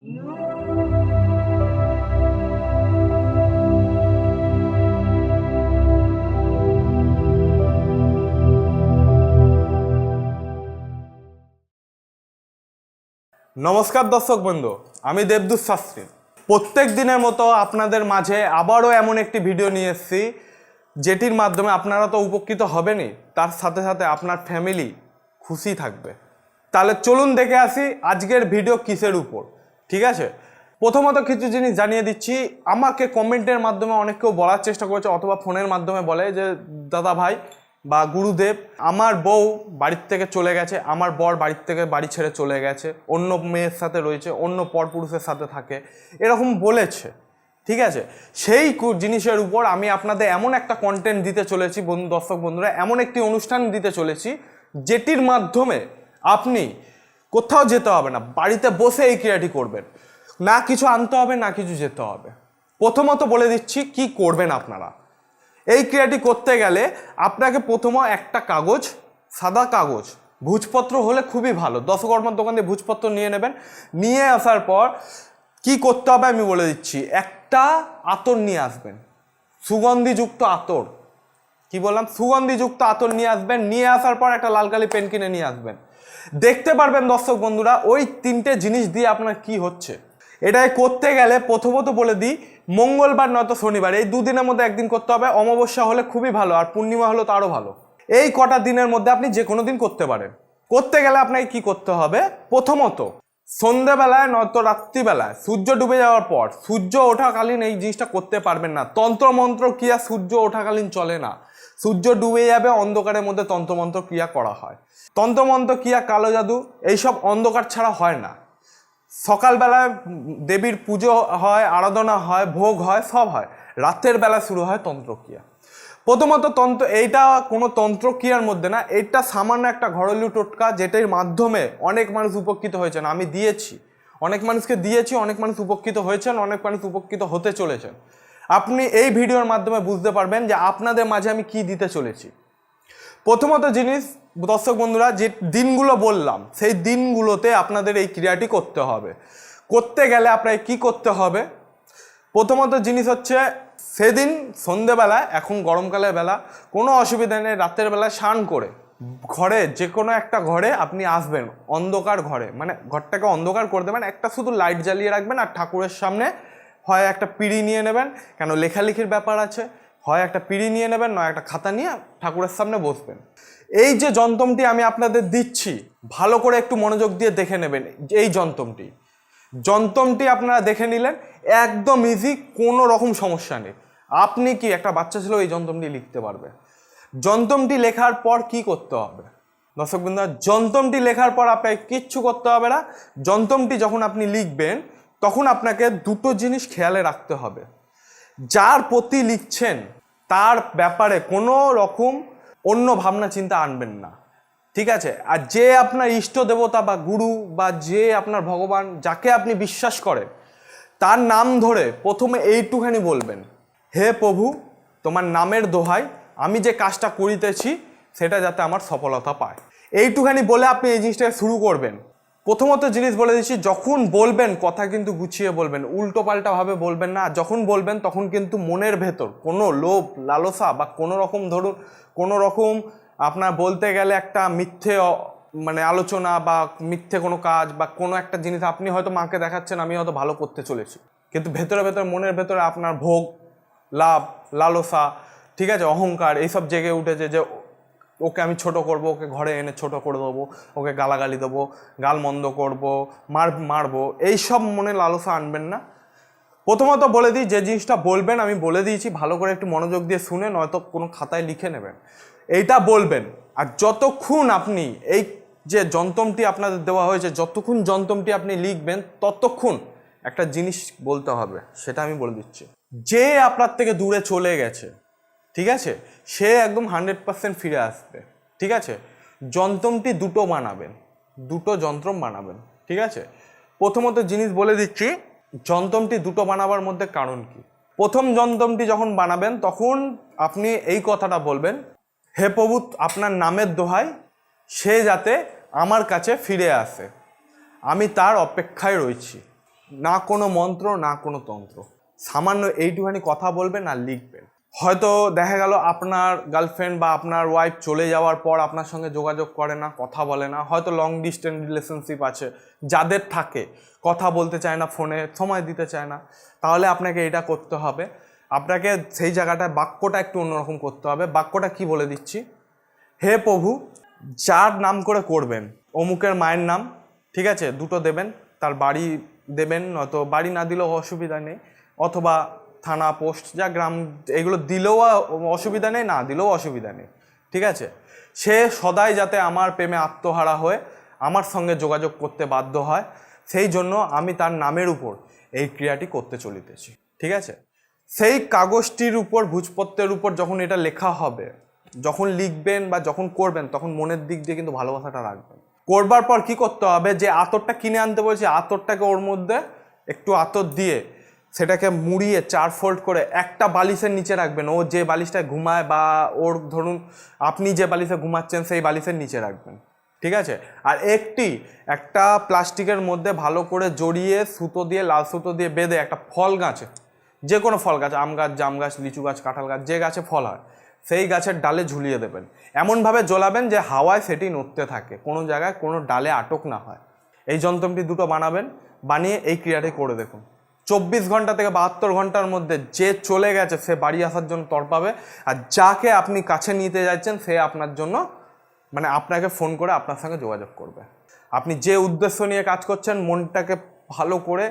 নমস্কার দর্শক বন্ধু, আমি দেবদূত শাস্ত্রী। প্রত্যেক দিনের মতো আপনাদের মাঝে আবারও এমন একটি ভিডিও নিয়ে এসেছি যেটির মাধ্যমে আপনারা তো উপকৃত হবেনই, তার সাথে সাথে আপনার ফ্যামিলি খুশি থাকবে। তাহলে চলুন দেখে আসি আজকের ভিডিও কিসের উপর। ঠিক আছে, প্রথমত কিছু জিনিস জানিয়ে দিচ্ছি। আমাকে কমেন্টের মাধ্যমে অনেক কেউ বলার চেষ্টা করেছে অথবা ফোনের মাধ্যমে বলে যে দাদা ভাই বা গুরুদেব, আমার বউ বাড়ির থেকে চলে গেছে, আমার বর বাড়ির থেকে বাড়ি ছেড়ে চলে গেছে, অন্য মেয়ের সাথে রয়েছে, অন্য পরপুরুষের সাথে থাকে, এরকম বলেছে। ঠিক আছে, সেই জিনিসের উপর আমি আপনাদের এমন একটা কন্টেন্ট দিতে চলেছি দর্শক বন্ধুরা, এমন একটি অনুষ্ঠান দিতে চলেছি যেটির মাধ্যমে আপনি কোথাও যেতে হবে না, বাড়িতে বসে এই ক্রিয়াটি করবেন। না কিছু আনতে হবে, না কিছু যেতে হবে। প্রথমত বলে দিচ্ছি কি করবেন আপনারা। এই ক্রিয়াটি করতে গেলে আপনাকে প্রথম একটা কাগজ, সাদা কাগজ, ভূজপত্র হলে খুবই ভালো, দশকর্মার দোকান দিয়ে ভূজপত্র নিয়ে নেবেন। নিয়ে আসার পর কি করতে হবে আমি বলে দিচ্ছি। একটা আতর নিয়ে আসবেন, সুগন্ধিযুক্ত আতর। কি বললাম? সুগন্ধিযুক্ত আতর নিয়ে আসবেন। নিয়ে আসার পর একটা লাল কালি পেন কিনে নিয়ে আসবেন। দেখতে পারবেন দর্শক বন্ধুরা ওই তিনটে জিনিস দিয়ে আপনার কি হচ্ছে। এটাই করতে গেলে প্রথমত বলে দিই, মঙ্গলবার নয়তো শনিবার, এই দুদিনের মধ্যে একদিন করতে হবে। অমাবস্যা হলে খুবই ভালো, আর পূর্ণিমা হলে তো আরও ভালো। এই কটা দিনের মধ্যে আপনি যে কোনো দিন করতে পারেন। করতে গেলে আপনাকে কি করতে হবে? প্রথমত সন্ধ্যেবেলায় নয়তো রাত্রিবেলায় সূর্য ডুবে যাওয়ার পর, সূর্য ওঠাকালীন এই জিনিসটা করতে পারবেন না। তন্ত্রমন্ত্র ক্রিয়া সূর্য ওঠাকালীন চলে না। সূর্য ডুবে যাবে, অন্ধকারের মধ্যে তন্ত্রমন্ত্র ক্রিয়া করা হয়। তন্ত্রমন্ত্র ক্রিয়া, কালো জাদু, এইসব অন্ধকার ছাড়া হয় না। সকালবেলায় দেবীর পুজো হয়, আরাধনা হয়, ভোগ হয়, সব হয়। রাতের বেলা শুরু হয় তন্ত্রক্রিয়া। প্রথমত এইটা কোনো তন্ত্রক্রিয়ার মধ্যে না, এটা সামান্য একটা ঘরেলু টোটকা যেটার মাধ্যমে অনেক মানুষ উপকৃত হয়েছেন। আমি দিয়েছি, অনেক মানুষকে দিয়েছি, অনেক মানুষ উপকৃত হয়েছেন, অনেক মানুষ উপকৃত হতে চলেছেন। আপনি এই ভিডিওর মাধ্যমে বুঝতে পারবেন যে আপনাদের মাঝে আমি কি দিতে চলেছি। প্রথমত জিনিস দর্শক বন্ধুরা, যে দিনগুলো বললাম সেই দিনগুলোতে আপনাদের এই ক্রিয়াটি করতে হবে। করতে গেলে আপনাকে কি করতে হবে? প্রথমত জিনিস হচ্ছে, সেদিন সন্ধেবেলায়, এখন গরমকালের বেলা, কোনো অসুবিধা নেই, রাতের বেলায় স্নান করে ঘরে, যে কোনো একটা ঘরে আপনি আসবেন, অন্ধকার ঘরে, মানে ঘরটাকে অন্ধকার করে দেবেন, একটা শুধু লাইট জ্বালিয়ে রাখবেন, আর ঠাকুরের সামনে হয় একটা পিঁড়ি নিয়ে নেবেন, কেন লেখালেখির ব্যাপার আছে, হয় একটা পিঁড়ি নিয়ে নেবেন, নয় একটা খাতা নিয়ে ঠাকুরের সামনে বসবেন। এই যে যন্ত্রটি আমি আপনাদের দিচ্ছি, ভালো করে একটু মনোযোগ দিয়ে দেখে নেবেন। এই যন্ত্রটি আপনারা দেখে নিলেন, একদম ইজি, কোনো রকম সমস্যা নেই। আপনি কি একটা বাচ্চা ছিল এই যন্ত্রটি লিখতে পারবে। যন্ত্রটি লেখার পর কি করতে হবে দর্শক বন্ধুরা? যন্ত্রটি লেখার পর আপনাকে কিচ্ছু করতে হবে না। যন্ত্রটি যখন আপনি লিখবেন তখন আপনাকে দুটো জিনিস খেয়ালে রাখতে হবে। যার প্রতি লিখছেন তার ব্যাপারে কোনো রকম অন্য ভাবনা চিন্তা আনবেন না। ঠিক আছে? আর যে আপনার ইষ্ট দেবতা বা গুরু বা যে আপনার ভগবান, যাকে আপনি বিশ্বাস করেন, তার নাম ধরে প্রথমে এইটুখানি বলবেন, হে প্রভু, তোমার নামের দোহাই, আমি যে কাজটা করিতেছি সেটা যাতে আমার সফলতা পায়। এইটুখানি বলে আপনি এই জিনিসটাকে শুরু করবেন। প্রথমত জিনিস বলে দিচ্ছি, যখন বলবেন কথা কিন্তু গুছিয়ে বলবেন, উল্টো পাল্টাভাবে বলবেন না। যখন বলবেন তখন কিন্তু মনের ভেতর কোনো লোভ, লালসা বা কোনো রকম, ধরুন কোনো রকম আপনার বলতে গেলে একটা মিথ্যে মানে আলোচনা বা মিথ্যে কোনো কাজ বা কোনো একটা জিনিস আপনি হয়তো মাকে দেখাচ্ছেন আমি হয়তো ভালো করতে চলেছি, কিন্তু ভেতরে ভেতরে মনের ভেতরে আপনার ভোগ, লাভ, লালসা, ঠিক আছে, অহংকার, এইসব জেগে উঠেছে যে ওকে আমি ছোট করব, ওকে ঘরে এনে ছোট করে দেবো, ওকে গালাগালি দেবো, গালমন্দ করবো, মারবো, এইসব মনে লালসা আনবেন না। প্রথমত বলে দিই, যে জিনিসটা বলবেন আমি বলে দিয়েছি, ভালো করে একটু মনোযোগ দিয়ে শুনে নয়তো কোনো খাতায় লিখে নেবেন। এইটা বলবেন, আর যতক্ষণ আপনি এই যে যন্ত্রটি আপনাদের দেওয়া হয়েছে, যতক্ষণ যন্ত্রটি আপনি লিখবেন ততক্ষণ একটা জিনিস বলতে হবে, সেটা আমি বলে দিচ্ছি। যে আপনার থেকে দূরে চলে গেছে, ঠিক আছে, সে একদম 100% ফিরে আসবে। ঠিক আছে? যন্ত্রটি দুটো বানাবেন, দুটো যন্ত্র বানাবেন। ঠিক আছে? প্রথমত জিনিস বলে দিচ্ছি, যন্ত্রটি দুটো বানাবার মধ্যে কারণ কি। প্রথম যন্ত্রটি যখন বানাবেন তখন আপনি এই কথাটা বলবেন, হে প্রভু, আপনার নামের দোহাই, সে যাতে আমার কাছে ফিরে আসে, আমি তার অপেক্ষায় রয়েছি। না কোনো মন্ত্র, না কোনো তন্ত্র, সামান্য এইটুখানি কথা বলবেন আর লিখবেন। হয়তো দেখা গেল আপনার গার্লফ্রেন্ড বা আপনার ওয়াইফ চলে যাওয়ার পর আপনার সঙ্গে যোগাযোগ করে না, কথা বলে না, হয়তো লং ডিস্টেন্স রিলেশনশিপ আছে, যাদের থাকে, কথা বলতে চায় না, ফোনে সময় দিতে চায় না, তাহলে আপনাকে এটা করতে হবে। আপনাকে সেই জায়গাটায় বাক্যটা একটু অন্যরকম করতে হবে। বাক্যটা কি বলে দিচ্ছি, হে প্রভু, যার নাম করে করবেন, অমুকের মায়ের নাম, ঠিক আছে, দুটো দেবেন, তার বাড়ি দেবেন, নয়তো বাড়ি না দিলেও অসুবিধা নেই, অথবা থানা, পোস্ট, যা গ্রাম, এগুলো দিলেও অসুবিধা নেই, না দিলেও অসুবিধা নেই, ঠিক আছে। সে সদাই যাতে আমার প্রেমে আত্মহারা হয়ে আমার সঙ্গে যোগাযোগ করতে বাধ্য হয়, সেই জন্য আমি তার নামের উপর এই ক্রিয়াটি করতে চলিতেছি, ঠিক আছে। সেই কাগজটির উপর, ভূজপত্রের উপর যখন এটা লেখা হবে, যখন লিখবেন বা যখন করবেন, তখন মনের দিক দিয়ে কিন্তু ভালোবাসাটা রাখবেন। করবার পর কি করতে হবে, যে আতরটা কিনে আনতে বলছি, আতরটাকে ওর মধ্যে একটু আতর দিয়ে সেটাকে মুড়িয়ে 4 ফোল্ড করে একটা বালিশের নিচে রাখবেন। ও যে বালিশটায় ঘুমায় বা ওর ধরুন আপনি যে বালিশে ঘুমাচ্ছেন সেই বালিশের নিচে রাখবেন, ঠিক আছে। আর একটা প্লাস্টিকের মধ্যে ভালো করে জড়িয়ে সুতো দিয়ে, লাল সুতো দিয়ে বেঁধে একটা ফল গাছে, যে কোনো ফল গাছ, আম গাছ, জাম গাছ, লিচু গাছ, কাঁঠাল গাছ, যে গাছে ফল হয় সেই গাছের ডালে ঝুলিয়ে দেবেন। এমনভাবে জ্বলাবেন যে হাওয়ায় সেটি নড়তে থাকে, কোনো জায়গায় কোনো ডালে আটক না হয়। এই যন্ত্রটি দুটো বানাবেন, বানিয়ে এই ক্রিয়াটি করে দেখুন। 24 ঘন্টা থেকে 72 ঘন্টার মধ্যে যে চলে গেছে সে বাড়ি আসার জন্য তড়পাবে, আর যাকে আপনি কাছে নিতে যাচ্ছেন সে আপনার জন্য, মানে আপনাকে ফোন করে আপনার সঙ্গে যোগাযোগ করবে। আপনি যে উদ্দেশ্য নিয়ে কাজ করছেন, মনটাকে ভালো করে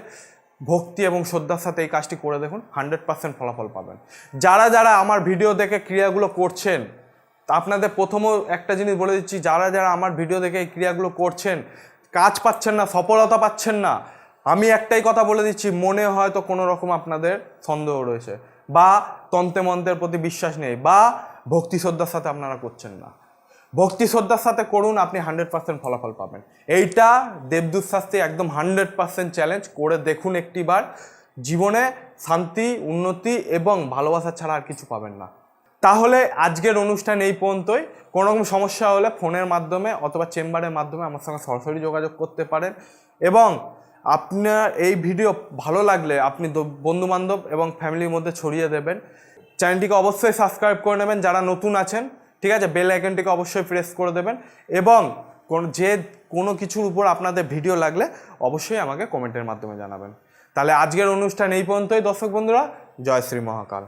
ভক্তি এবং শ্রদ্ধার সাথে এই কাজটি করে দেখুন, 100% ফলাফল পাবেন। যারা যারা আমার ভিডিও দেখে ক্রিয়াগুলো করছেন, আপনাদের প্রথমও একটা জিনিস বলে দিচ্ছি, যারা যারা আমার ভিডিও দেখে এই ক্রিয়াগুলো করছেন, কাজ পাচ্ছেন না, সফলতা পাচ্ছেন না, আমি একটাই কথা বলে দিচ্ছি, মনে হয়তো কোনো রকম আপনাদের সন্দেহ রয়েছে, বা তন্ত্রে মন্ত্রের প্রতি বিশ্বাস নেই, বা ভক্তি শ্রদ্ধার সাথে আপনারা করছেন না। ভক্তি শ্রদ্ধার সাথে করুন, আপনি 100% ফলাফল পাবেন। এইটা দেবদূত শাস্ত্রী একদম 100% চ্যালেঞ্জ করে দেখুন একটিবার। জীবনে শান্তি, উন্নতি এবং ভালোবাসা ছাড়া আর কিছু পাবেন না। তাহলে আজকের অনুষ্ঠান এই পর্যন্তই। কোনো রকম সমস্যা হলে ফোনের মাধ্যমে অথবা চেম্বারের মাধ্যমে আমার সঙ্গে সরাসরি যোগাযোগ করতে পারেন। এবং আপনার এই ভিডিও ভালো লাগলে আপনি বন্ধুবান্ধব এবং ফ্যামিলির মধ্যে ছড়িয়ে দেবেন। চ্যানেলটিকে অবশ্যই সাবস্ক্রাইব করে নেবেন যারা নতুন আছেন, ঠিক আছে। বেল আইকনটিকে অবশ্যই প্রেস করে দেবেন, এবং কোনো কিছুর উপর আপনাদের ভিডিও লাগলে অবশ্যই আমাকে কমেন্টের মাধ্যমে জানাবেন। তাহলে আজকের অনুষ্ঠান এই পর্যন্তই দর্শক বন্ধুরা। জয় শ্রী মহাকাল।